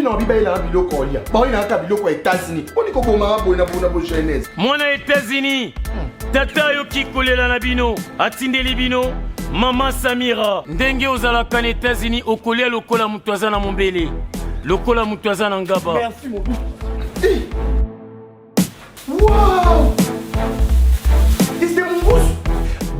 na biba ila biloko olia. Ba ina ka biloko États-Unis. Oni ko koma bona jeunesse. Mwana États-Unis. Tata yo kikolela na bino, atindeli bino. Mama Samira, ndenge ozalaka na États-Unis okolia lokola mutu aza na mombele. Lokola mutu aza na ngaba. Merci mon fils. Wow! C'est mon goût.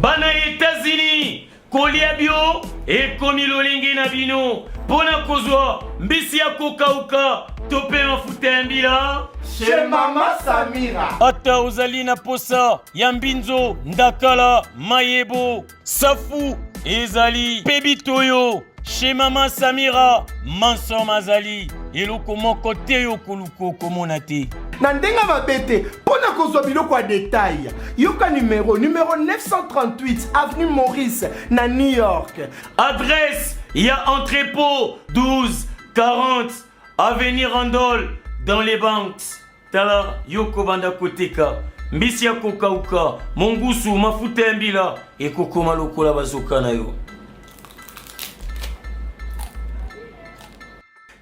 Bana États-Unis, kolia bio ekomi lolenge na bino. Pona kozwa mbisi ya kokauka tope mafuta ya mbila. Chez Mama Samira. Ata ozali na posa ya mbinzo, ndakala, mayebo, safu, ezali, pebitoyo. Chez Mama Samira, manso mazali. Eloko moko te yo koluko komona te. Na ndenga mabete, pona kozwa biloko ya détail. Yoka numéro 938 avenue Maurice na New York. Adresse, il y a entrepôt 12 40 avenue Randol dans les banques. Tala yoko banda koteka. Mbisi ya kokauka, mongusu mafuta ya mbila ekokoma lokola bazoka na yo.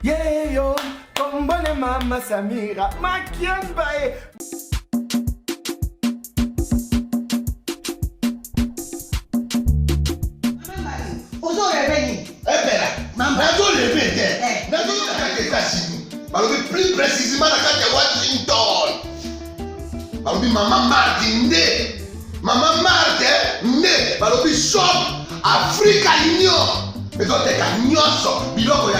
Yeah yo, kombone Mama Samira, makiamba e. Ozo reveni. Ebela, nazo reveni. Nazo kaka États-Unis. Balobi plus précisément na kati ya Washington. Balobi Mama Marthe nde. Mama Marthe nde. Balobi shop Africa Union. Ezoteka nyonso biloko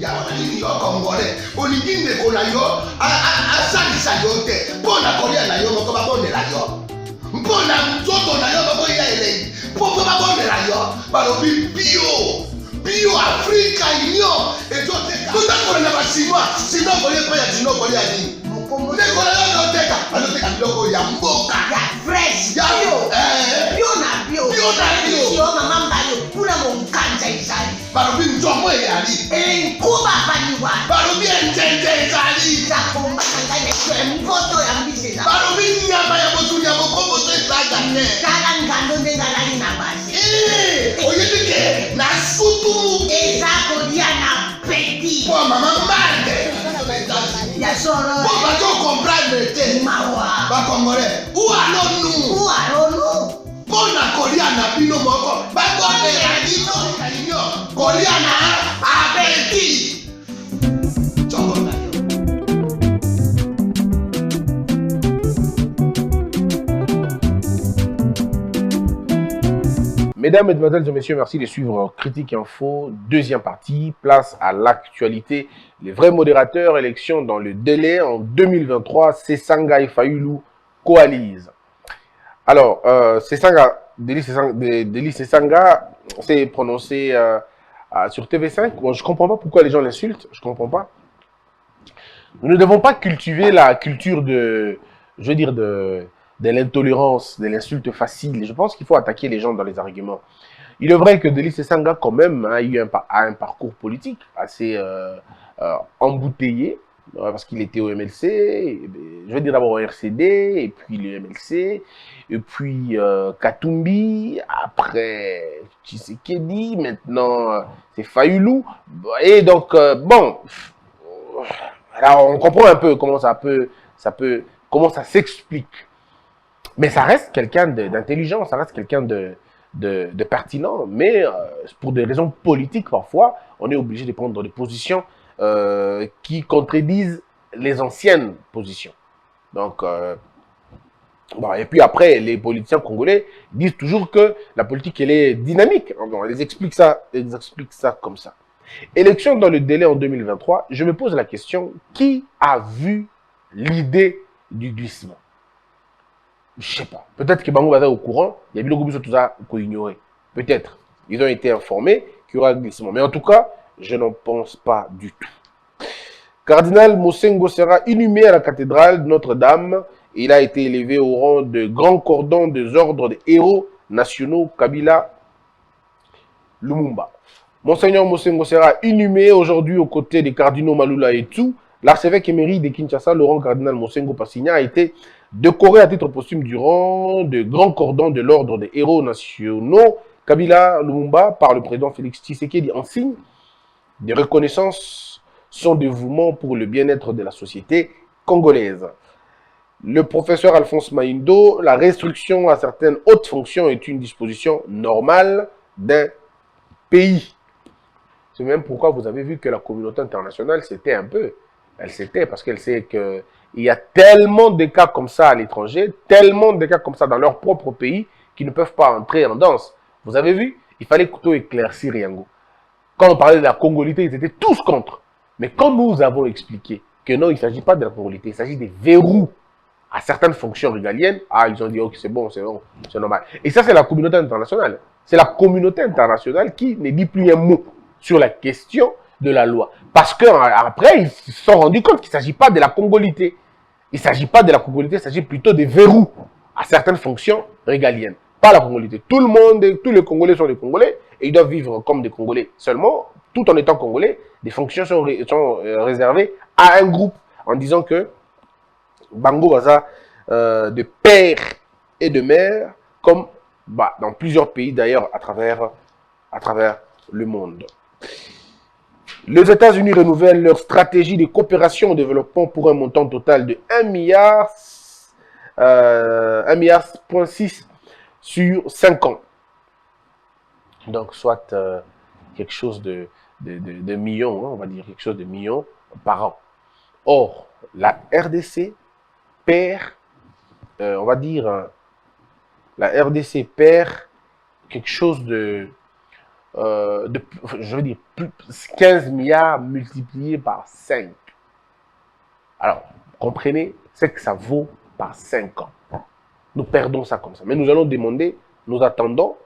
ya wananini yo Congolais. Olingi ndeko na yo asalisa yo te. Mpona kolia na yo moko babondela yo. Mpona nzoto na yo bakoya elengi. Mpo babondela yo. Balobi bio Africa Union. Ezoteka tondakona na basinois. Sino kolia pa ya sino kolia nini. Ndeko na yo azoteka. Azoteka biloko ya mboka. Ya fresh. Ya bio na bio. Bio na bio. Sio mama mbayo kuna monkanja izali. Balobi nzomo eyali. Nkuba baniwa. Balobi enjenje ezali. Zakomba ngane kwe mpoto ya mbiseza. Balobi nyama ya botu ya bokombo to esaga te. Kala ngando ndengalali na basi. Oyebike na sutu. Ezako dia na petit. Po mama Marthe. Ya soro. Po bato comprendre te. Mawa. Ba Congolais. Où allons-nous? Où allons-nous? Pona kolia na bino moko. Ba kondela bino kalinyo. Kolia na abeti. Chongo na yo. Mesdames, Mesdemoiselles et Messieurs, merci de suivre Critique Info, deuxième partie, place à l'actualité. Les vrais modérateurs, élections dans le délai en 2023, Sesanga et Fayulu coalisent. Alors, Deli Sesanga s'est prononcé sur TV5. Bon, je ne comprends pas pourquoi les gens l'insultent, je ne comprends pas. Nous ne devons pas cultiver la culture de l'intolérance, de l'insulte facile. Je pense qu'il faut attaquer les gens dans les arguments. Il est vrai que Deli Sesanga, quand même, a eu un parcours politique assez embouteillé, parce qu'il était au MLC, je veux dire d'abord au RCD, et puis le MLC, et puis Katumbi, après Tshisekedi, maintenant c'est Fayulu. Et donc, bon, alors on comprend un peu comment comment ça s'explique. Mais ça reste quelqu'un d'intelligent, ça reste quelqu'un de pertinent. Mais pour des raisons politiques, parfois, on est obligé de prendre des positions qui contredisent les anciennes positions. Donc, bon, et puis après, les politiciens congolais disent toujours que la politique, elle est dynamique. Bon, ils expliquent ça comme ça. Élection dans le délai en 2023, je me pose la question, qui a vu l'idée du glissement? Je sais pas. Peut-être que Bango va être au courant. Il y a beaucoup de choses qu'on ignorait. Peut-être. Ils ont été informés qu'il y aura un glissement. Mais en tout cas, je n'en pense pas du tout. Cardinal Mosengo sera inhumé à la cathédrale de Notre-Dame. Il a été élevé au rang de grand cordon des ordres des héros nationaux Kabila Lumumba. Monseigneur Mosengo sera inhumé aujourd'hui aux côtés des cardinaux Malula et Tsu. L'archevêque émérite de Kinshasa, Laurent Cardinal Mosengo Passigna, a été décoré à titre posthume du rang de grand cordon de l'ordre des héros nationaux Kabila Lumumba par le président Félix Tshisekedi en signe de reconnaissance son dévouement pour le bien-être de la société congolaise. Le professeur Alphonse Maindo, la restriction à certaines hautes fonctions est une disposition normale d'un pays. C'est même pourquoi vous avez vu que la communauté internationale s'était un peu, elle s'était, parce qu'elle sait qu'il y a tellement de cas comme ça à l'étranger, tellement de cas comme ça dans leur propre pays, qui ne peuvent pas entrer en danse. Vous avez vu, il fallait plutôt éclaircir Yango. Quand on parlait de la congolité, ils étaient tous contre. Mais quand nous avons expliqué que non, il ne s'agit pas de la congolité, il s'agit des verrous à certaines fonctions régaliennes, ah, ils ont dit, ok, c'est bon, c'est normal. Et ça, c'est la communauté internationale. C'est la communauté internationale qui ne dit plus un mot sur la question de la loi. Parce qu'après, ils se sont rendus compte qu'il ne s'agit pas de la congolité. Il ne s'agit pas de la congolité, il s'agit plutôt des verrous à certaines fonctions régaliennes. Pas la congolité. Tout le monde, tous les Congolais sont des Congolais et ils doivent vivre comme des Congolais. Seulement, tout en étant Congolais, des fonctions sont réservées à un groupe en disant que Bango Baza de père et de mère, comme dans plusieurs pays d'ailleurs à travers le monde. Les États-Unis renouvellent leur stratégie de coopération au développement pour un montant total de 1,6 milliard sur 5 ans. Donc, soit quelque chose de millions, hein, on va dire quelque chose de millions par an. Or, la RDC perd, on va dire, la RDC perd quelque chose je veux dire, 15 milliards multiplié par 5. Alors, comprenez, c'est que ça vaut par 5 ans. Nous perdons ça comme ça. Mais nous allons demander, nous attendons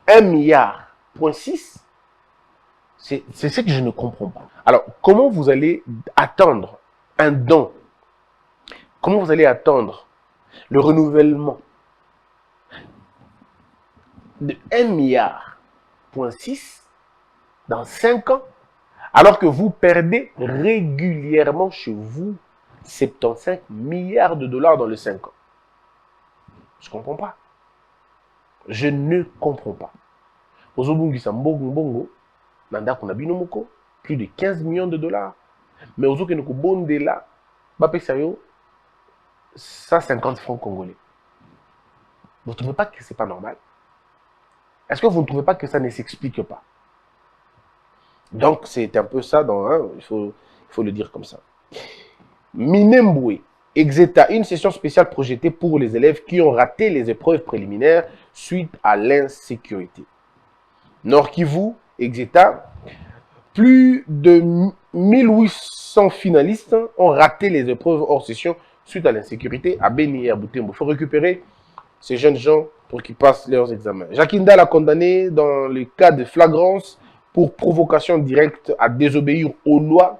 1,6 milliard. C'est ce que je ne comprends pas. Alors, comment vous allez attendre un don? Comment vous allez attendre le renouvellement de 1,6 milliard dans 5 ans, alors que vous perdez régulièrement chez vous 75 milliards de dollars dans les 5 ans? Je ne comprends pas. Je ne comprends pas. Plus de 15 millions de dollars. Mais aux autres, nous là, 150 francs congolais. Vous ne trouvez pas que ce n'est pas normal? Est-ce que vous ne trouvez pas que ça ne s'explique pas? Donc, c'est un peu ça, il faut le dire comme ça. Minembwe, Exeta, une session spéciale projetée pour les élèves qui ont raté les épreuves préliminaires suite à l'insécurité. Nord Kivu, Exeta, plus de 1800 finalistes ont raté les épreuves hors session suite à l'insécurité à Beni et à Butembo. Il faut récupérer ces jeunes gens pour qu'ils passent leurs examens. Jakinda l'a condamné dans le cas de flagrance pour provocation directe à désobéir aux lois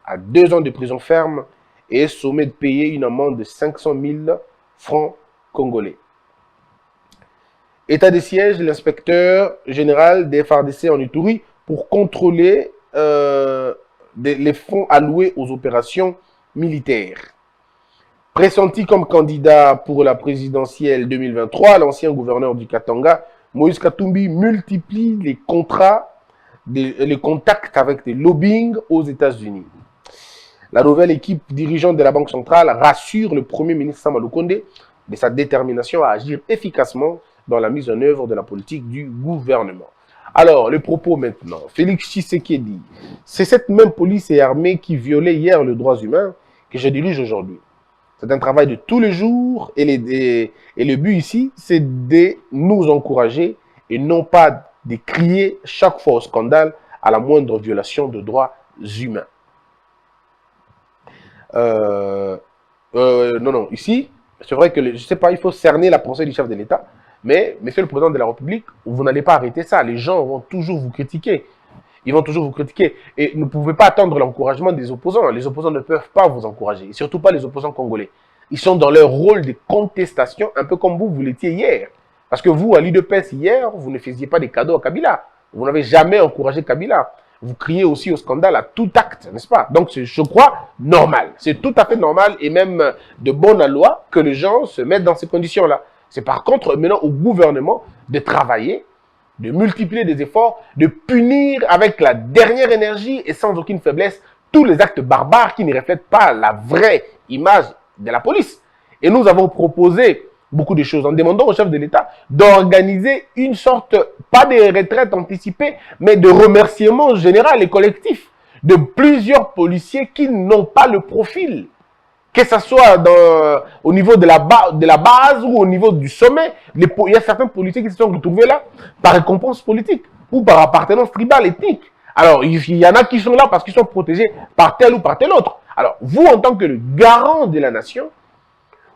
à 2 ans de prison ferme et est sommé de payer une amende de 500 000 francs congolais. État de siège, l'inspecteur général des FARDC en Ituri pour contrôler les fonds alloués aux opérations militaires. Pressenti comme candidat pour la présidentielle 2023, l'ancien gouverneur du Katanga, Moïse Katumbi, multiplie les contacts avec des lobbying aux États-Unis. La nouvelle équipe dirigeante de la Banque centrale rassure le Premier ministre Sama Lukonde de sa détermination à agir efficacement dans la mise en œuvre de la politique du gouvernement. Alors, le propos maintenant. Félix Tshisekedi, c'est cette même police et armée qui violait hier les droits humains que je dirige aujourd'hui. C'est un travail de tous les jours et le but ici, c'est de nous encourager et non pas de crier chaque fois au scandale à la moindre violation de droits humains. Non, ici, c'est vrai que, je ne sais pas, il faut cerner la pensée du chef de l'État, mais, monsieur le président de la République, vous n'allez pas arrêter ça. Les gens vont toujours vous critiquer. Ils vont toujours vous critiquer. Et vous ne pouvez pas attendre l'encouragement des opposants. Les opposants ne peuvent pas vous encourager. Et surtout pas les opposants congolais. Ils sont dans leur rôle de contestation, un peu comme vous l'étiez hier. Parce que vous, à l'UDPS hier, vous ne faisiez pas des cadeaux à Kabila. Vous n'avez jamais encouragé Kabila. Vous criez aussi au scandale à tout acte, n'est-ce pas? Donc, je crois, normal. C'est tout à fait normal et même de bonne loi que les gens se mettent dans ces conditions-là. C'est par contre maintenant au gouvernement de travailler, de multiplier des efforts, de punir avec la dernière énergie et sans aucune faiblesse tous les actes barbares qui ne reflètent pas la vraie image de la police. Et nous avons proposé beaucoup de choses en demandant au chef de l'État d'organiser une sorte, pas de retraite anticipée, mais de remerciement général et collectif de plusieurs policiers qui n'ont pas le profil. Que ce soit au niveau de la base ou au niveau du sommet, il y a certains policiers qui se sont retrouvés là par récompense politique ou par appartenance tribale, ethnique. Alors, il y en a qui sont là parce qu'ils sont protégés par tel ou par tel autre. Alors, vous, en tant que le garant de la nation,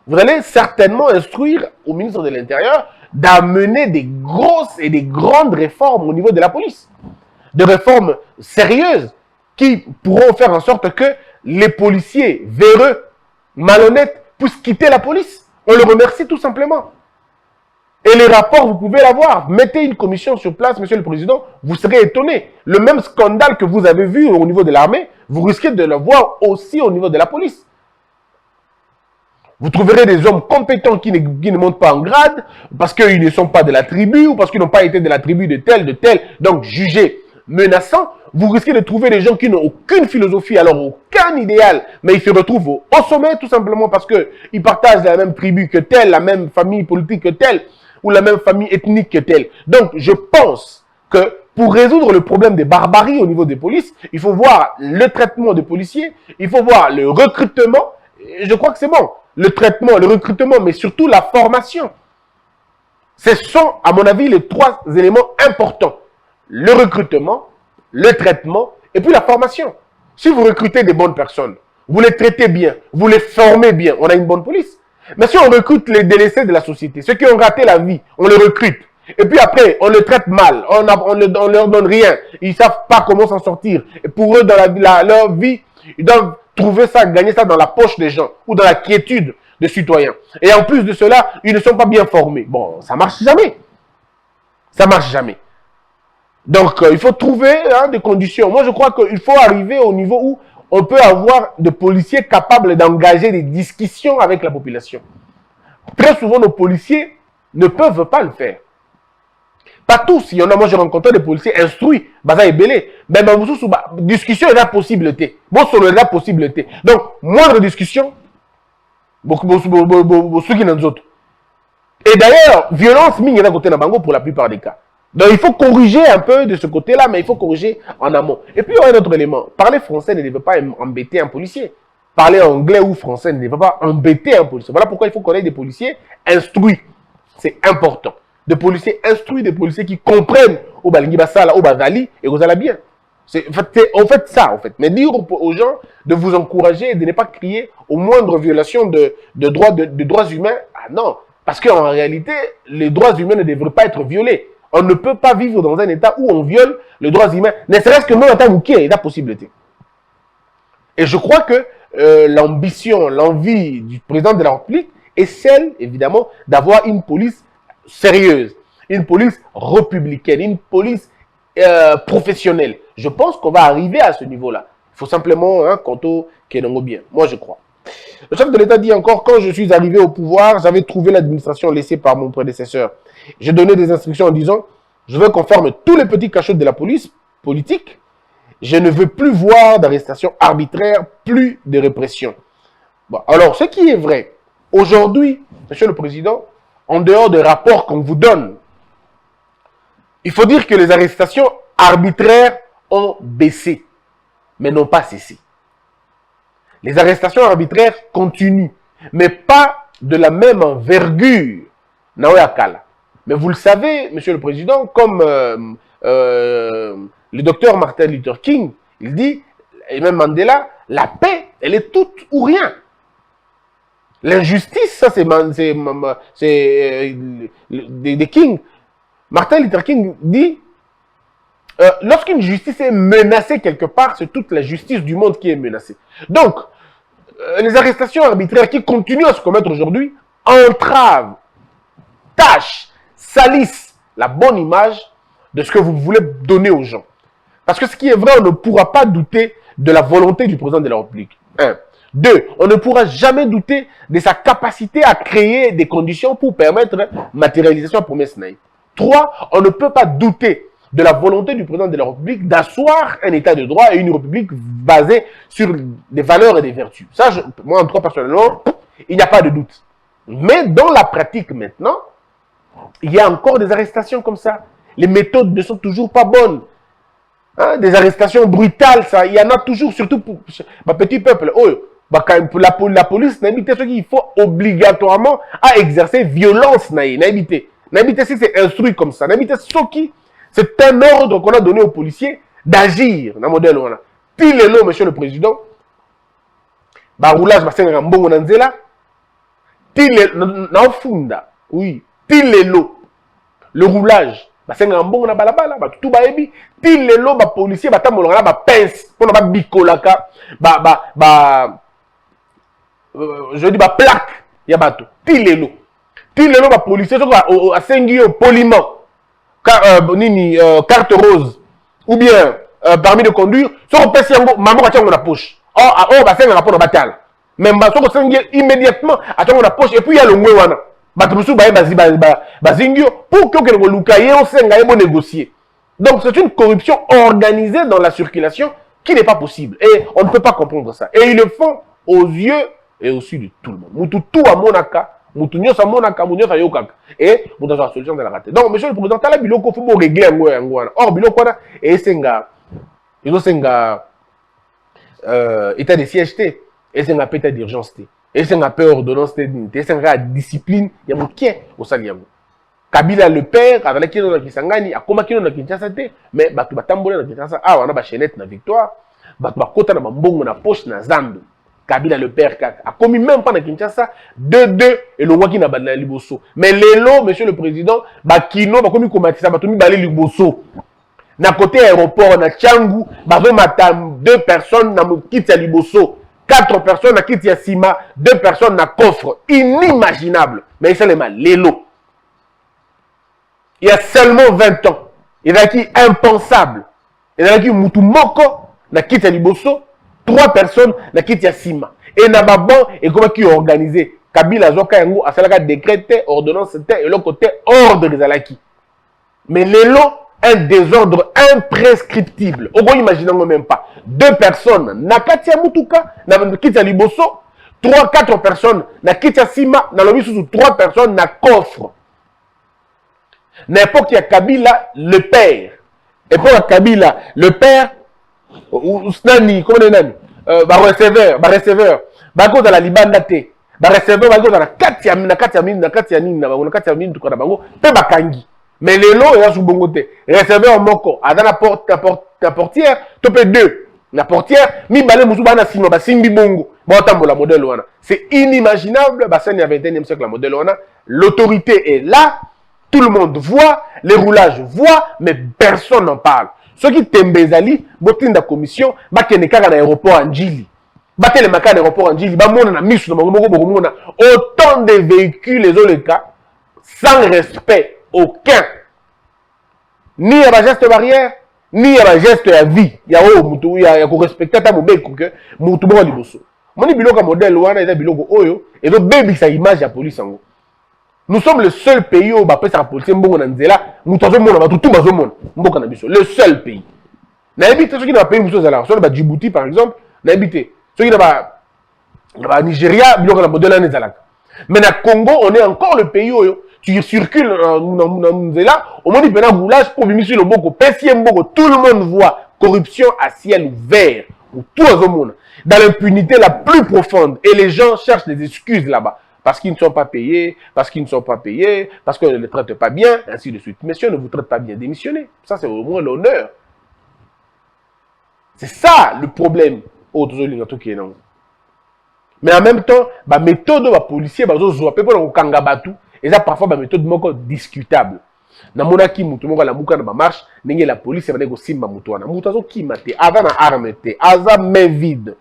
vous allez certainement instruire au ministre de l'Intérieur d'amener des grosses et des grandes réformes au niveau de la police. Des réformes sérieuses qui pourront faire en sorte que les policiers véreux, malhonnêtes, puissent quitter la police. On le remercie tout simplement. Et les rapports, vous pouvez l'avoir. Mettez une commission sur place, Monsieur le Président, vous serez étonné. Le même scandale que vous avez vu au niveau de l'armée, vous risquez de le voir aussi au niveau de la police. Vous trouverez des hommes compétents qui ne montent pas en grade, parce qu'ils ne sont pas de la tribu, ou parce qu'ils n'ont pas été de la tribu de tel, donc jugés menaçants. Vous risquez de trouver des gens qui n'ont aucune philosophie, alors aucun idéal, mais ils se retrouvent au sommet tout simplement parce qu'ils partagent la même tribu que tel, la même famille politique que tel, ou la même famille ethnique que telle. Donc, je pense que pour résoudre le problème des barbaries au niveau des polices, il faut voir le traitement des policiers, il faut voir le recrutement, et je crois que c'est bon, le traitement, le recrutement, mais surtout la formation. Ce sont, à mon avis, les trois éléments importants. Le recrutement, le traitement, et puis la formation. Si vous recrutez des bonnes personnes, vous les traitez bien, vous les formez bien, on a une bonne police. Mais si on recrute les délaissés de la société, ceux qui ont raté la vie, on les recrute. Et puis après, on les traite mal, on leur donne rien. Ils ne savent pas comment s'en sortir. Et pour eux, dans leur vie, ils doivent trouver ça, gagner ça dans la poche des gens ou dans la quiétude des citoyens. Et en plus de cela, ils ne sont pas bien formés. Bon, ça ne marche jamais. Ça ne marche jamais. Donc, il faut trouver des conditions. Moi, je crois qu'il faut arriver au niveau où on peut avoir des policiers capables d'engager des discussions avec la population. Très souvent, nos policiers ne peuvent pas le faire. Pas tous. Il y en a, moi, j'ai rencontré des policiers instruits. Baza et Belé. Mais dans la discussion, il y a possibilité. Bon, il y a possibilité. Donc, moindre discussion, et d'ailleurs, violence, il y a côté Nabango pour la plupart des cas. Donc, il faut corriger un peu de ce côté-là, mais il faut corriger en amont. Et puis, il y a un autre élément. Parler français ne devait pas embêter un policier. Parler anglais ou français ne devait pas embêter un policier. Voilà pourquoi il faut connaître des policiers instruits. C'est important. Des policiers instruits, des policiers qui comprennent au Balingi Basala, au Bazali, et vous allez bien. En fait, ça, en fait. Mais dire aux gens de vous encourager et de ne pas crier aux moindres violations de droits humains. Ah non. Parce qu'en réalité, les droits humains ne devraient pas être violés. On ne peut pas vivre dans un état où on viole les droits humains, ne serait-ce que même en tant que il y a la possibilité. Et je crois que l'ambition, l'envie du président de la République est celle, évidemment, d'avoir une police sérieuse, une police républicaine, une police professionnelle. Je pense qu'on va arriver à ce niveau-là. Il faut simplement, Kanto Kenongo bien. Moi, je crois. Le chef de l'État dit encore, quand je suis arrivé au pouvoir, j'avais trouvé l'administration laissée par mon prédécesseur. J'ai donné des instructions en disant, je veux qu'on ferme tous les petits cachots de la police politique. Je ne veux plus voir d'arrestation arbitraire, plus de répression. Bon, alors, ce qui est vrai, aujourd'hui, Monsieur le Président, en dehors des rapports qu'on vous donne, il faut dire que les arrestations arbitraires ont baissé, mais n'ont pas cessé. Les arrestations arbitraires continuent, mais pas de la même envergure. Naoyakala. Mais vous le savez, Monsieur le Président, comme le docteur Martin Luther King, il dit, et même Mandela, la paix, elle est toute ou rien. L'injustice, ça c'est des King. Martin Luther King dit, lorsqu'une justice est menacée quelque part, c'est toute la justice du monde qui est menacée. Donc, les arrestations arbitraires qui continuent à se commettre aujourd'hui entravent, tâchent, salissent la bonne image de ce que vous voulez donner aux gens. Parce que ce qui est vrai, on ne pourra pas douter de la volonté du président de la République. 1. 2. On ne pourra jamais douter de sa capacité à créer des conditions pour permettre la matérialisation de la promesse naïve. 3, on ne peut pas douter de la volonté du président de la République d'asseoir un état de droit et une république basée sur des valeurs et des vertus. Ça, moi, en tout cas, personnellement, il n'y a pas de doute. Mais dans la pratique maintenant, il y a encore des arrestations comme ça. Les méthodes ne sont toujours pas bonnes. Hein, des arrestations brutales, ça, il y en a toujours, surtout pour ma petit peuple. Oh, pour la police, il faut obligatoirement à exercer violence. Si c'est instruit comme ça. C'est un ordre qu'on a donné aux policiers d'agir. Dans le modèle, pile l'eau, monsieur le président. Baroulage, oui, pile l'eau. Le roulage. Basenga na balabala tout baebi pile lelo ba policier batamolanga ba pince pour na ba bikolaka je dis ba plaque ya bato pile lelo ba policier so asengi yo poliment carte rose ou bien permis de conduire so pesi yango maman ka tiango na poche basenga pour na batala même ba so sengi immédiatement atango na poche et puis ya longwe wana pour que négocier. Donc c'est une corruption organisée dans la circulation qui n'est pas possible. Et on ne peut pas comprendre ça. Et ils le font aux yeux et aux yeux de tout le monde. Moutou à Monaka, Moutou à Monaka, Moutou à Yokaka. Et Moutou à la solution de la rater. Donc, monsieur le président, t'as la biloko, il faut régler un goût. Or, biloko, et c'est un état de siège, et c'est un état d'urgence. Et c'est un peu ordonnance de dignité, c'est une discipline, il y a beaucoup au Saliago. Kabila le père, avec qui on a Kisangani, a comment qui on a Kinshasa, mais Batu Batambola na Kinshasa, on a ba chaînette na victoire, Batu Bakota na Mbongo na poche na Zando. Kabila le père a commis même pas na Kinshasa 2-2 et le roi qui n'a pas de Liboso. Mais l'élo, monsieur le président, Bakino, Bakomi Komatisa, Batomi Balé Liboso. Na côté aéroport, na Tchangou, Bazo Matam, 2 personnes na Mokitsa Liboso. 4 personnes à Kitiasima, 2 personnes à coffre. Inimaginable. Mais c'est le mal. L'élo. Il y a seulement 20 ans. Il y a qui impensable. Il y a qui Moutoumoko, na Kitialiboso, 3 personnes na Kitiasima. Et Nababon, et comment qui est organisé. Kabila Zoka Yango, a salaka décrété, ordonnance, et l'autre côté, ordre des Alaki. Mais l'élo, un désordre imprescriptible. On imagine même pas. 2 personnes, na Katia Mutuka, na Kitia Liboso, 3-4 personnes, na Kitia Sima, na Lobi sous 3 personnes, na coffre. N'importe qui a Kabila, le père. Et pour Kabila, le père, ou Snani, comment on dit, receveur, bako dans la Libandate, receveur, bako dans la Katia Mine, tout comme bango, pe bakangi. Mais les lots, il y a sous bongoté. Receveur moko, à la portière, topé 2. La portière, mi balé moussoubana sima, ba simbi bongo. Bon, la modèle wana. C'est inimaginable, bah, ça, il y a 21e siècle, la modèle wana. L'autorité est là, tout le monde voit, les roulages voient, mais personne n'en parle. Ceux qui t'embezali, botin da commission, bah, qui n'est qu'à l'aéroport en Djili. Battez les macas d'aéroport en Djili, bah, mon na mis, autant de véhicules, les autres cas, sans respect. Aucun. Ni à la geste barrière, ni à la geste à vie. Il y a qu'on respecte ta mobile que moutou bon liboso. Mon biloko modèle wana et biloko oyo et donc baby sa image à police en. Nous sommes le seul pays où ba pesa police mbongo na nzela, moutou zo mona tout bazo mona. Mboka na biso, le seul pays. Na habite ceux qui na pays moutou zala, sur ba Djibouti par exemple, na habite ceux qui na ba Nigeria, biloko na modèle na zalaka. Mais na Congo, on est encore le pays où tu circules là, au moment du roulage pour venir sur le boko, tout le monde voit corruption à ciel ouvert, tout le monde, dans l'impunité la plus profonde, et les gens cherchent des excuses là-bas, parce qu'ils ne sont pas payés, parce qu'ils ne sont pas payés, parce qu'on ne les traite pas bien, ainsi de suite. Messieurs, ne vous traite pas bien, démissionnez. Ça, c'est au moins l'honneur. C'est ça le problème. Mais en même temps, la méthode de policier, et ça parfois la méthode discutable. Na monaki mutu moko la muka na marche, ndenge la police va nego simba mutu wana. Mutu azo kimate, aza na arme te, aza main vide.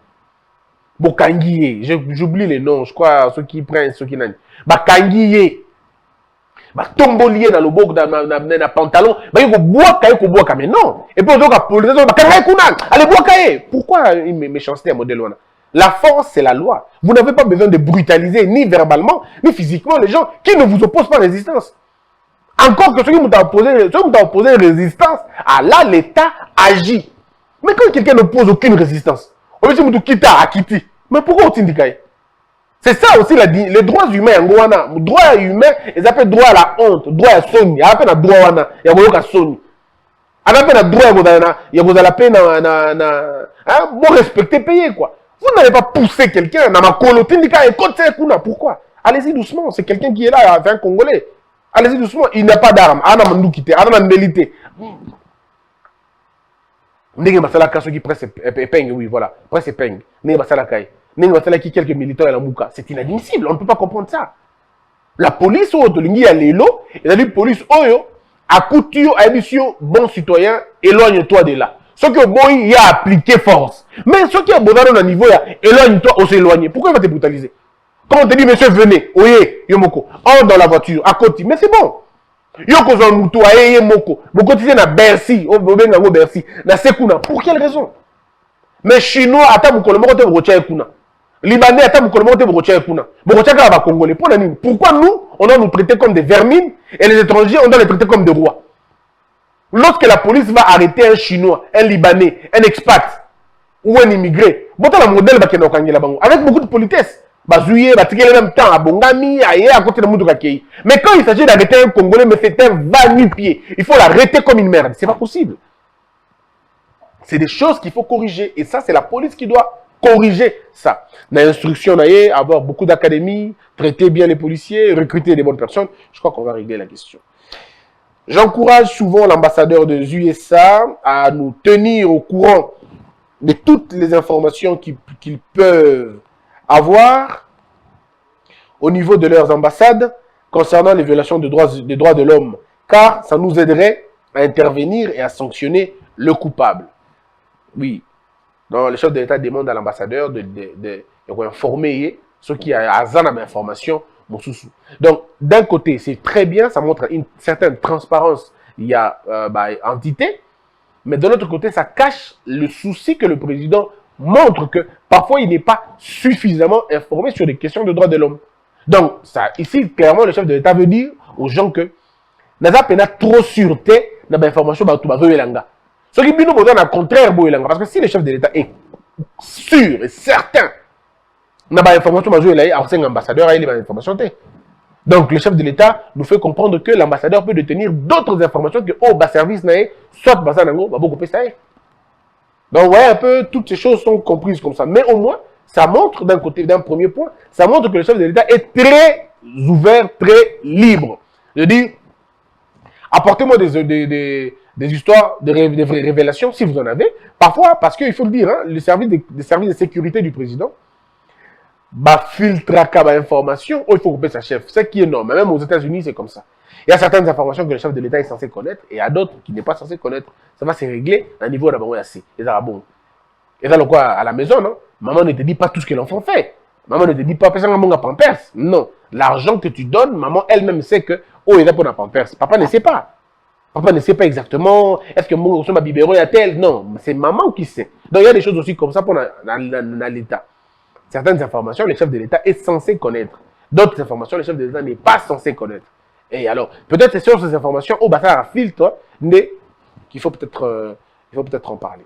Bokangiye, j'oublie les noms, je crois ceux qui prennent, ceux qui n'ont. Bakangiye. Ba tombolier dans le bok na pantalon, ba yoko boaka mais non. Et puis donc la police ba kangaye kuna, allez boakaye. Pourquoi une méchanceté à modèle wana? La force, c'est la loi. Vous n'avez pas besoin de brutaliser ni verbalement, ni physiquement les gens qui ne vous opposent pas résistance. Encore que ceux qui m'ont opposé résistance, là, l'État agit. Mais quand quelqu'un n'oppose aucune résistance, on veut dire que quitte à quitter. Mais pourquoi on t'indique? C'est ça aussi, les droits humains, les droits humains, ils appellent droit à la honte, droit à Sony, ils appellent droit à la Sony. Ils appellent droit à la peine, bon respecter, payer quoi. Vous n'allez pas pousser quelqu'un dans ma colo, pourquoi? Allez-y doucement, c'est quelqu'un qui est là, un Congolais. Allez-y doucement, il n'a pas d'armes, il n'a pas d'armes, il n'a pas d'indélité. Ndenge basala kaso qui presse épingle, oui, voilà, presse épingle. Ndenge basala kai. Ndenge basala qui quelques militants à la mouka. C'est inadmissible, on ne peut pas comprendre ça. La police, au Tolingi, à l'élo, et la police, oyo, à couture, à émission, bon citoyen, éloigne-toi de là. Ce que bon, il y a appliqué force. Mais ce qui est bon dans le niveau, éloigne-toi ou s'éloigner. Pourquoi il va te brutaliser? Quand on te dit, monsieur, venez, oye, yomoko, entre dans la voiture, à côté, mais c'est bon. Yoko zon mutu aye moko. Boko tise na Bercy, obenga go Bercy, na Sekuna. Pour quelle raison? Mais chinois ata mukolo moko te bokotia ekuna. Libanais ata mukolo moko te bokotia ekuna. Bokotia ka ba congolais. Pourquoi nous on doit nous traiter comme des vermines et les étrangers on doit les traiter comme des rois? Lorsque la police va arrêter un chinois, un libanais, un expat ou un immigré, bota la modèle ba kena okangela bango avec beaucoup de politesse. Bazouye, batikele même temps à Bongami, aïe, à côté de Moudouka Kei. Mais quand il s'agit d'arrêter un Congolais, mais c'est un va-nu-pied. Il faut l'arrêter comme une merde. C'est pas possible. C'est des choses qu'il faut corriger. Et ça, c'est la police qui doit corriger ça. Dans l'instruction, avoir beaucoup d'académies, traiter bien les policiers, recruter des bonnes personnes. Je crois qu'on va régler la question. J'encourage souvent l'ambassadeur des USA à nous tenir au courant de toutes les informations qu'ils peuvent avoir au niveau de leurs ambassades concernant les violations des droits de l'homme, car ça nous aiderait à intervenir et à sanctionner le coupable. Oui, donc le chef de l'État demande à l'ambassadeur d'informer ceux qui ont des informations. Donc, d'un côté, c'est très bien, ça montre une certaine transparence, il y a entité, mais de l'autre côté, ça cache le souci que le président montre que parfois il n'est pas suffisamment informé sur les questions de droits de l'homme. Donc, ça, ici, clairement, le chef de l'État veut dire aux gens que Naza Pena trop sûreté dans l'information de Touba. Ce qui est au contraire, parce que si le chef de l'État est sûr et certain dans l'information de l'ambassadeur, il y a l'information. Donc, le chef de l'État nous fait comprendre que l'ambassadeur peut détenir d'autres informations que au bas service, soit Basanango, beaucoup plus ça. Donc, ouais, un peu, toutes ces choses sont comprises comme ça. Mais au moins, ça montre, d'un côté, d'un premier point, ça montre que le chef de l'État est très ouvert, très libre. Je dis, apportez-moi des histoires, des révélations, si vous en avez. Parfois, parce qu'il faut le dire, hein, les services de sécurité du président, filtre information, il faut couper sa chef. C'est qui est normal. Même aux États-Unis, c'est comme ça. Il y a certaines informations que le chef de l'État est censé connaître et il y a d'autres qui n'est pas censé connaître. Ça va se régler à un niveau d'abord assez. Et ça va bon. Et ça, quoi, à la maison, non? Maman ne te dit pas tout ce que l'enfant fait. Maman ne te dit pas, pampers. Non. L'argent que tu donnes, maman elle-même sait que, oh, il est pour la pampers. Papa ne sait pas. Papa ne sait pas exactement. Est-ce que mon biberon est tel? Non. C'est maman qui sait. Donc il y a des choses aussi comme ça pour l'État. Certaines informations, le chef de l'État est censé connaître. D'autres informations, le chef de l'État n'est pas censé connaître. Et alors, peut-être c'est sur ces informations, au bassin à filtre, mais qu'il faut peut-être en parler.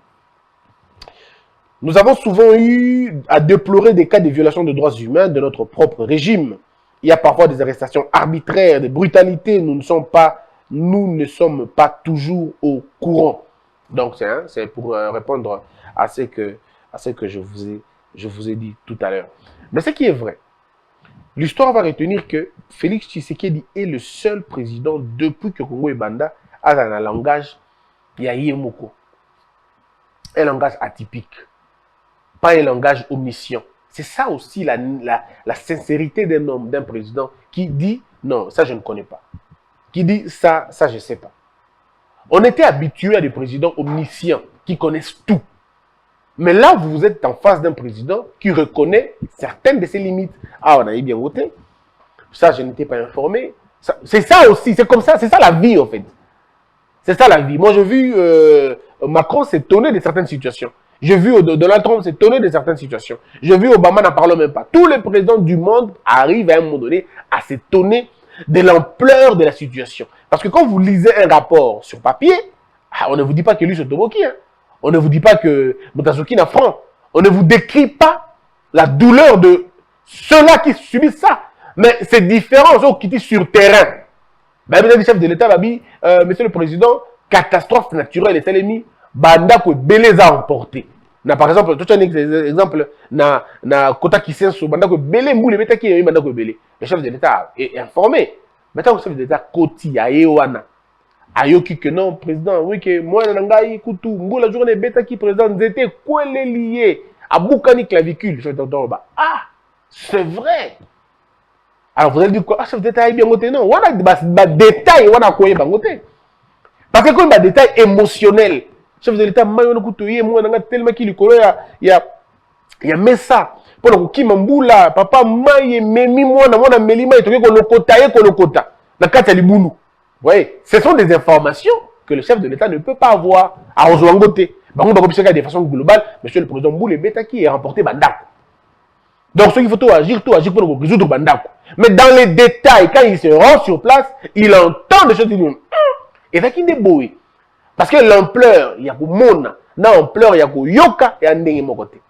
Nous avons souvent eu à déplorer des cas de violation de droits humains de notre propre régime. Il y a parfois des arrestations arbitraires, des brutalités. Nous ne sommes pas toujours au courant. Donc, c'est pour répondre à ce que je vous ai dit tout à l'heure. Mais ce qui est vrai, l'histoire va retenir que Félix Tshisekedi est le seul président depuis que Congo Ebanda a un langage Yayemoko. Un langage atypique. Pas un langage omniscient. C'est ça aussi la sincérité d'un homme, d'un président qui dit non, ça je ne connais pas. Qui dit ça je ne sais pas. On était habitué à des présidents omniscients qui connaissent tout. Mais là, vous êtes en face d'un président qui reconnaît certaines de ses limites. Ah, on a bien voté. Ça, je n'étais pas informé. C'est ça aussi, c'est comme ça, c'est ça la vie en fait. C'est ça la vie. Moi, j'ai vu Macron s'étonner de certaines situations. J'ai vu Donald Trump s'étonner de certaines situations. J'ai vu Obama n'en parle même pas. Tous les présidents du monde arrivent à un moment donné à s'étonner de l'ampleur de la situation. Parce que quand vous lisez un rapport sur papier, on ne vous dit pas que lui c'est Toboki, hein. On ne vous dit pas que Mutazoki n'a franc. On ne vous décrit pas la douleur de ceux-là qui subissent ça. Mais c'est différent, ceux qui sont sur terrain. Ben, le chef de l'État m'a dit, monsieur le président, catastrophe naturelle et l'ennemi, banda ko belé a emporté. Par exemple, tout un exemple, na Kota Kisenso, banda ko belé mboule beta ki yemi banda ko belé. Le chef de l'État est informé. Maintenant, le chef de l'État Koti ayewana. Ayoki que non, président, oui que moi nangai kutu, mboula journée beta ki président zete kwele lié à Boukani clavicule. Je t'entends bah ah, c'est vrai. Alors vous allez dire quoi? Ah, chef d'État est bien noté, non? On a des détails, on a quoi bangoté. Parce que quand il y a des détails émotionnels, chef de l'État, moi, on a tellement qu'il y a mis ça. Pour le qui m'amboula, papa, maïe, memi, moi, on a meli, maïe, qu'on le kota. La carte, elle est boulou. Vous voyez, ce sont des informations que le chef de l'État ne peut pas avoir à Ozoangoté. Par contre, de façon globale, monsieur le président Boulé Betaki est remporté Bandako. Donc, ce qu'il faut tout agir pour résoudre Bandako. Mais dans les détails, quand il se rend sur place, il entend des choses qui disent et ça qui est beau. Parce que l'ampleur, il y a pour Mona, l'ampleur, il y a pour Yoka et Andeng mon côté.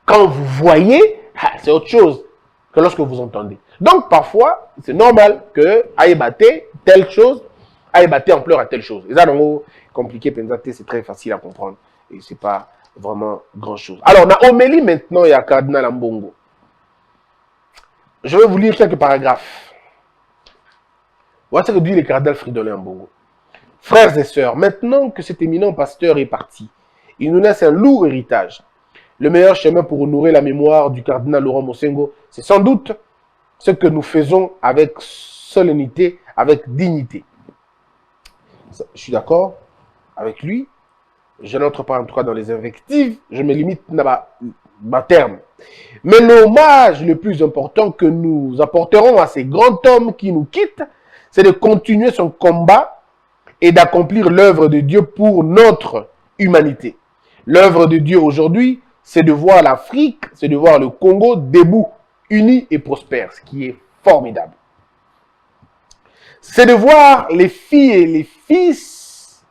Quand vous voyez, c'est autre chose que lorsque vous entendez. Donc, parfois, c'est normal que Aïbate, telle chose, Aïbate ampleur à telle chose. Et ça, donc, compliqué, c'est très facile à comprendre. Et c'est pas vraiment grand chose. Alors, on a Omélie maintenant, il y a Cardinal Mbongo. Je vais vous lire quelques paragraphes. Voilà ce que dit le cardinal Fridolin Mbongo. Frères et sœurs, maintenant que cet éminent pasteur est parti, il nous laisse un lourd héritage. Le meilleur chemin pour honorer la mémoire du cardinal Laurent Mosengo, c'est sans doute ce que nous faisons avec solennité, avec dignité. Je suis d'accord avec lui. Je n'entre pas en tout cas dans les invectives. Je me limite à ma terme. Mais l'hommage le plus important que nous apporterons à ces grands hommes qui nous quittent, c'est de continuer son combat et d'accomplir l'œuvre de Dieu pour notre humanité. L'œuvre de Dieu aujourd'hui, c'est de voir l'Afrique, c'est de voir le Congo debout, uni et prospère, ce qui est formidable. C'est de voir les filles et les fils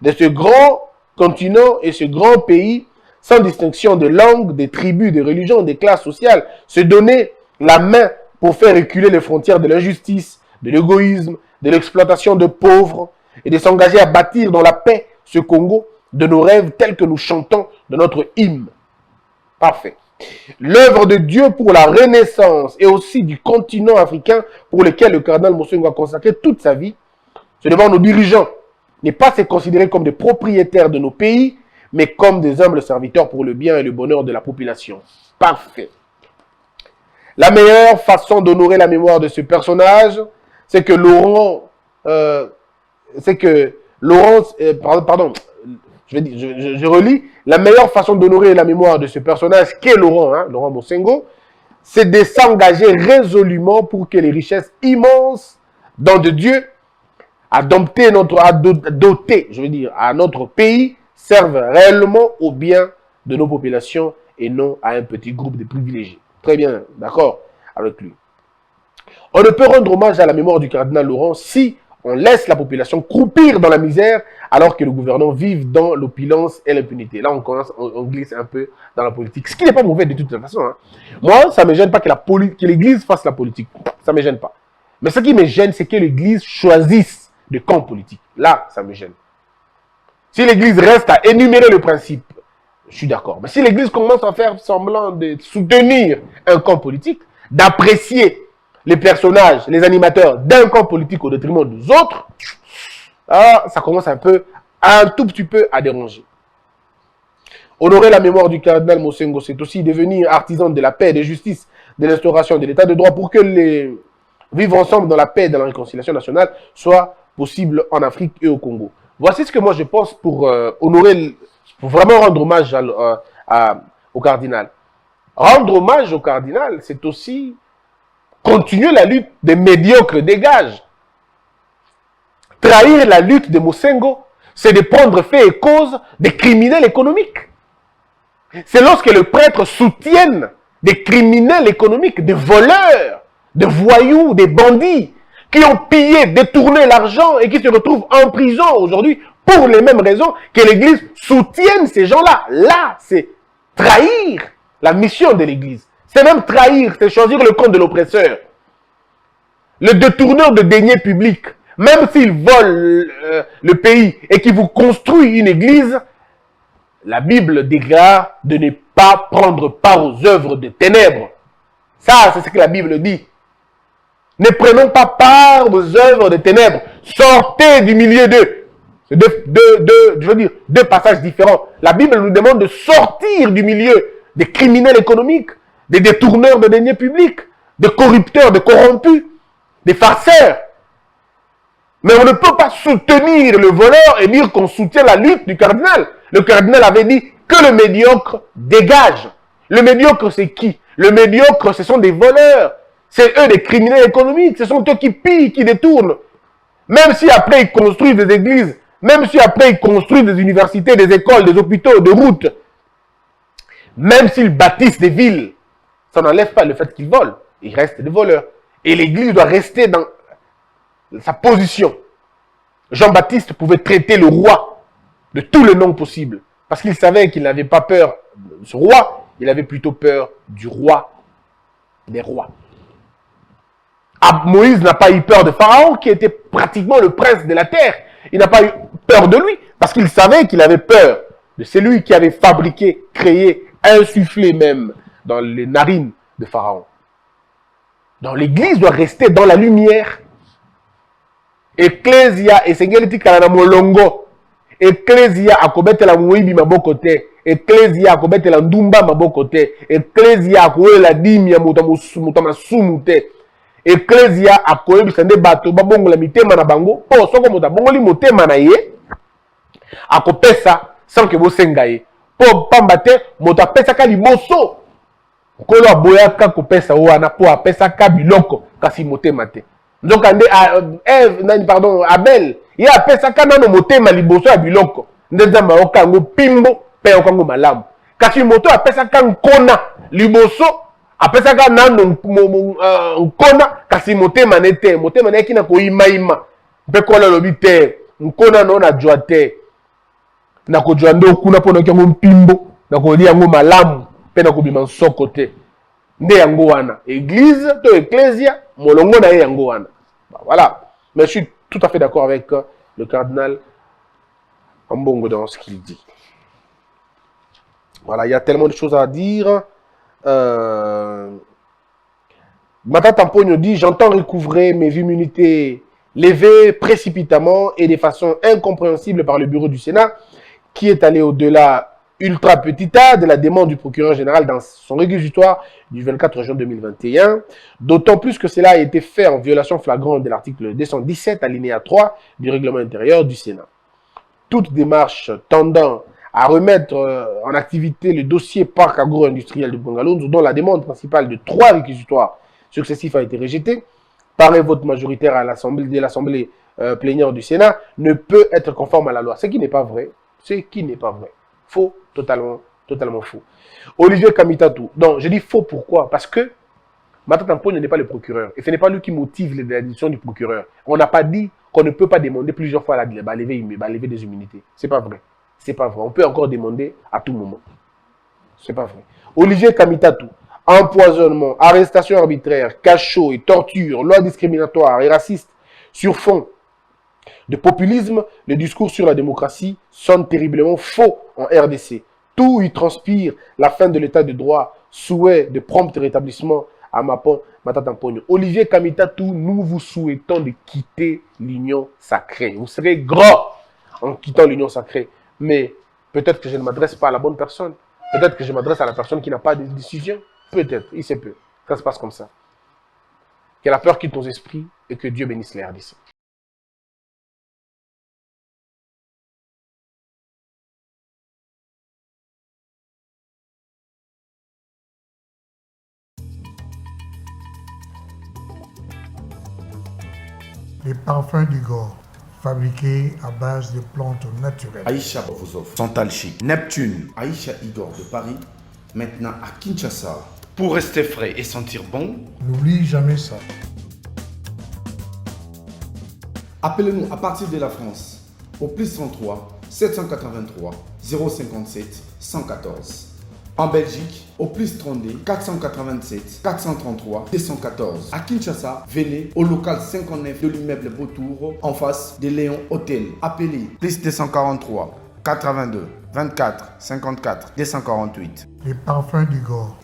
de ce grand continent et ce grand pays, sans distinction de langue, de tribus, de religions, de classes sociales, se donner la main pour faire reculer les frontières de l'injustice, de l'égoïsme, de l'exploitation de pauvres, et de s'engager à bâtir dans la paix ce Congo de nos rêves tels que nous chantons de notre hymne. Parfait. L'œuvre de Dieu pour la renaissance et aussi du continent africain pour lequel le cardinal Mosengo a consacré toute sa vie, c'est devant nos dirigeants, n'est pas se considérer comme des propriétaires de nos pays, mais comme des humbles serviteurs pour le bien et le bonheur de la population. Parfait. La meilleure façon d'honorer la mémoire de ce personnage, c'est que Laurent, je relis, la meilleure façon d'honorer la mémoire de ce personnage qu'est Laurent, Laurent Mosengo, c'est de s'engager résolument pour que les richesses immenses dont de Dieu à doter à notre pays servent réellement au bien de nos populations et non à un petit groupe de privilégiés. Très bien, d'accord avec lui. On ne peut rendre hommage à la mémoire du cardinal Laurent si on laisse la population croupir dans la misère alors que le gouvernement vive dans l'opulence et l'impunité. Là, on glisse un peu dans la politique. Ce qui n'est pas mauvais de toute façon. Moi, ça ne me gêne pas que l'Église fasse la politique. Ça ne me gêne pas. Mais ce qui me gêne, c'est que l'Église choisisse de camp politique. Là, ça me gêne. Si l'Église reste à énumérer le principe, je suis d'accord. Mais si l'Église commence à faire semblant de soutenir un camp politique, d'apprécier les personnages, les animateurs d'un camp politique au détriment des autres, ça commence un tout petit peu à déranger. Honorer la mémoire du cardinal Mosengo, c'est aussi devenir artisan de la paix, de justice, de l'instauration de l'état de droit pour que les vivre ensemble dans la paix et dans la réconciliation nationale soit possible en Afrique et au Congo. Voici ce que moi je pense pour honorer, pour vraiment rendre hommage au cardinal. Rendre hommage au cardinal, c'est aussi continuer la lutte des médiocres dégages. Trahir la lutte de Mosengo, c'est de prendre fait et cause des criminels économiques. C'est lorsque le prêtre soutienne des criminels économiques, des voleurs, des voyous, des bandits, qui ont pillé, détourné l'argent et qui se retrouvent en prison aujourd'hui pour les mêmes raisons que l'Église soutienne ces gens-là. Là, c'est trahir la mission de l'Église. C'est même trahir, c'est choisir le camp de l'oppresseur. Le détourneur de deniers publics, même s'il vole le pays et qu'il vous construit une église, la Bible déclare de ne pas prendre part aux œuvres de ténèbres. Ça, c'est ce que la Bible dit. Ne prenons pas part aux œuvres de ténèbres. Sortez du milieu d'eux. C'est deux passages différents. La Bible nous demande de sortir du milieu des criminels économiques, des détourneurs de deniers publics, des corrupteurs, des corrompus, des farceurs. Mais on ne peut pas soutenir le voleur et dire qu'on soutient la lutte du cardinal. Le cardinal avait dit que le médiocre dégage. Le médiocre, c'est qui? Le médiocre, ce sont des voleurs. C'est eux des criminels économiques. Ce sont eux qui pillent, qui détournent. Même si après ils construisent des églises, même si après ils construisent des universités, des écoles, des hôpitaux, des routes, même s'ils bâtissent des villes, ça n'enlève pas le fait qu'ils volent. Ils restent des voleurs. Et l'église doit rester dans sa position. Jean-Baptiste pouvait traiter le roi de tous les noms possibles. Parce qu'il savait qu'il n'avait pas peur de ce roi, il avait plutôt peur du roi des rois. Moïse n'a pas eu peur de Pharaon, qui était pratiquement le prince de la terre. Il n'a pas eu peur de lui, parce qu'il savait qu'il avait peur de celui qui avait fabriqué, créé, insufflé même dans les narines de Pharaon. Donc l'église doit rester dans la lumière. Ecclesia esengeli kala molongo. Ecclesia akobetela muibi maboko te. Ecclesia akobetela ndumba maboko te. Ecclesia akoela dimi ya muta masumu te. Ecclesia akoyebisa nde bato babongola mitema na bango po soko muta bongoli motema na ye akopesa sans que bosenga ye. Po pamba te moto apesaka liboso. Kolo aboyaka kopesa wana po apesaka biloko kasi motema te. Donc Abel, il a apesaka nano motema liboso ya biloko. Ndezamba okango pimbo pe okango malamu. Kasi moto apesaka nkona liboso apesaka nano nkona kasi motema nete. Motema neki na koima ima. Mpe kola lobi te. Nkona no na joa te. Na ko joa ndo kuna po na kango pimbo. Na ko li yango malamu. Pe na ko bima soko te. Nde yango wana. Église to ecclesia molongo na yango wana. Voilà. Mais je suis tout à fait d'accord avec le cardinal Ambongo dans ce qu'il dit. Voilà, il y a tellement de choses à dire. Mata Tampogno dit, j'entends recouvrer mes immunités levées précipitamment et de façon incompréhensible par le bureau du Sénat, qui est allé au-delà ultra petit a de la demande du procureur général dans son réquisitoire du 24 juin 2021, d'autant plus que cela a été fait en violation flagrante de l'article 217 alinéa 3 du règlement intérieur du Sénat. Toute démarche tendant à remettre en activité le dossier parc agro-industriel de Bongalounzou, dont la demande principale de 3 réquisitoires successifs a été rejetée par un vote majoritaire à l'Assemblée plénière du Sénat, ne peut être conforme à la loi. Ce qui n'est pas vrai. Ce qui n'est pas vrai. Faux, totalement faux. Olivier Kamitatou. Donc, je dis faux pourquoi? Parce que Mata Tampogno n'est pas le procureur. Et ce n'est pas lui qui motive les décisions du procureur. On n'a pas dit qu'on ne peut pas demander plusieurs fois la lever des immunités. C'est pas vrai. C'est pas vrai. On peut encore demander à tout moment. C'est pas vrai. Olivier Kamitatou. Empoisonnement, arrestation arbitraire, cachot et torture, loi discriminatoire et raciste sur fond de populisme, le discours sur la démocratie sonne terriblement faux en RDC. Tout y transpire la fin de l'état de droit, souhait de prompt rétablissement à Mata Tampogno. Olivier Kamitatou, nous vous souhaitons de quitter l'union sacrée. Vous serez grand en quittant l'union sacrée. Mais peut-être que je ne m'adresse pas à la bonne personne. Peut-être que je m'adresse à la personne qui n'a pas de décision. Peut-être, il se peut. Ça se passe comme ça. Que la peur quitte nos esprits et que Dieu bénisse les RDC. Les parfums d'Igor, fabriqués à base de plantes naturelles. Aïcha Bovozov, Santal Chic, Neptune, Aïcha Igor de Paris, maintenant à Kinshasa. Pour rester frais et sentir bon, N'oublie jamais ça. Appelez-nous à partir de la France au plus 33 783 057 114. En Belgique, au plus 32 487 433 214. À Kinshasa, venez au local 59 de l'immeuble Beautour en face de Léon Hôtel. Appelez plus 243 82 24 54 248. Les parfums d'Igor.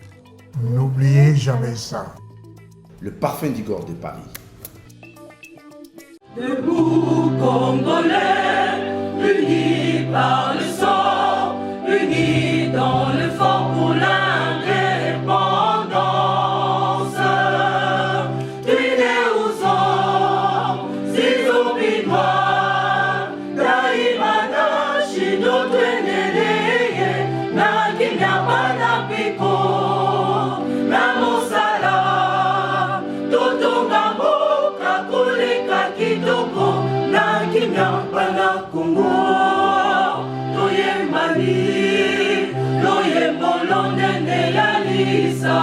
N'oubliez jamais ça. Le parfum d'Igor de Paris. Debout Congolais, unis par le sang, unis dans le fort pour l'indépendance. Tués aux hommes, ces obinois, Daimana, Shido, Tweneleye, Nakinyabana Piko, Namosala, Totongambo, Kakuleka Kitoko, Nakinyabana Kongo, Toye Mali, Loye Bolonde, Neyalisa.